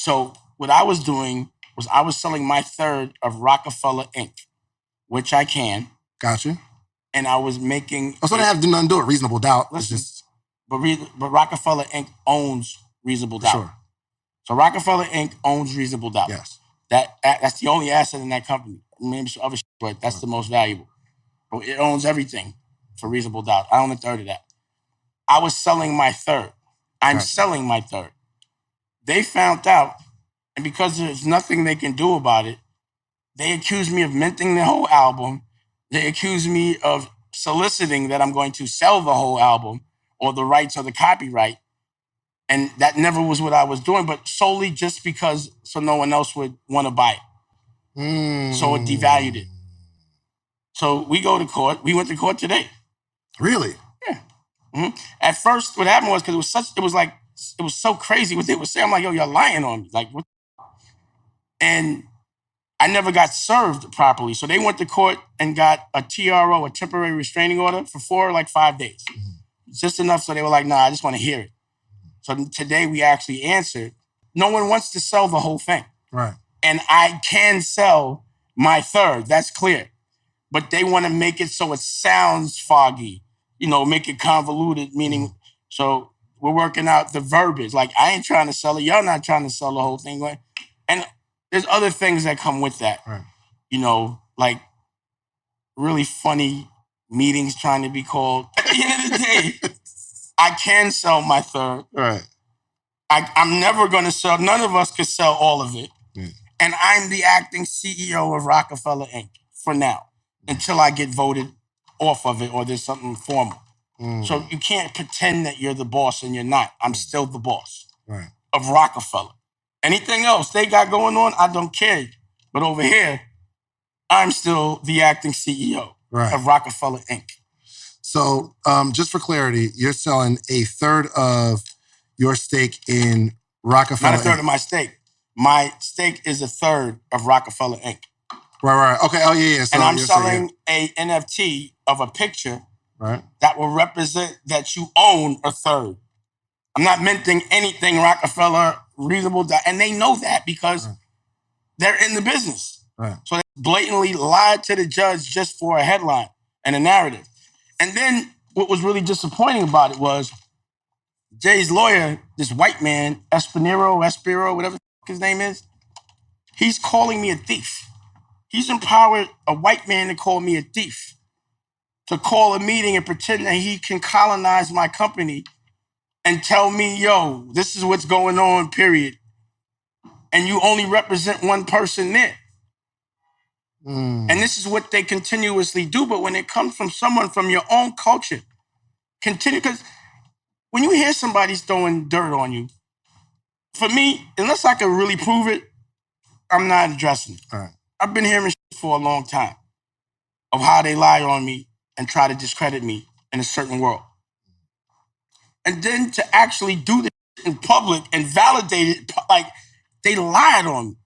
So what I was doing was I was selling my third of Rockefeller Inc., which I can. Gotcha. And I was making... So they have nothing to do with reasonable doubt. Listen, it's just... but Rockefeller Inc. owns reasonable doubt. Sure. So Rockefeller Inc. owns reasonable doubt. Yes. That's the only asset in that company. Maybe some other shit, but that's the most valuable. But it owns everything for reasonable doubt. I own a third of that. I was selling my third. I'm selling my third. They found out, and because there's nothing they can do about it, they accused me of minting the whole album. They accused me of soliciting that I'm going to sell the whole album or the rights or the copyright. And that never was what I was doing, but solely just because so no one else would want to buy it. So it devalued it. So we go to court. We went to court today. Really? Yeah. Mm-hmm. At first, what happened was because it was so crazy what they were saying. I'm like, yo, you're lying on me. Like, what? And I never got served properly. So they went to court and got a TRO, a temporary restraining order, for 5 days. Just enough so they were like, nah, I just want to hear it. So today we actually answered. No one wants to sell the whole thing. Right. And I can sell my third. That's clear. But they want to make it so it sounds foggy, make it convoluted, meaning, so we're working out the verbiage. Like, I ain't trying to sell it. Y'all not trying to sell the whole thing. And there's other things that come with that. Right. Like really funny meetings trying to be called. At the end of the day, I can sell my third. Right. I'm never going to sell. None of us could sell all of it. And I'm the acting CEO of Rockefeller Inc. for now, until I get voted off of it or there's something formal. So you can't pretend that you're the boss and you're not. I'm still the boss of Rockefeller. Anything else they got going on, I don't care. But over here, I'm still the acting CEO of Rockefeller Inc. So just for clarity, you're selling a third of your stake in Rockefeller Not a third Inc. of my stake. My stake is a third of Rockefeller Inc. Right. Okay. Oh, yeah. So and I'm selling a NFT of a picture that will represent that you own a third. I'm not minting anything Rockefeller reasonable. And they know that because they're in the business. So they blatantly lied to the judge just for a headline and a narrative. And then what was really disappointing about it was Jay's lawyer, this white man, Espiro, whatever his name is, he's calling me a thief. He's empowered a white man to call me a thief, to call a meeting and pretend that he can colonize my company and tell me, yo, this is what's going on, period. And you only represent one person there. And this is what they continuously do. But when it comes from someone from your own culture, because when you hear somebody's throwing dirt on you, for me, unless I can really prove it, I'm not addressing it. I've been hearing shit for a long time of how they lie on me and try to discredit me in a certain world. And then to actually do this in public and validate it, like, they lied on me.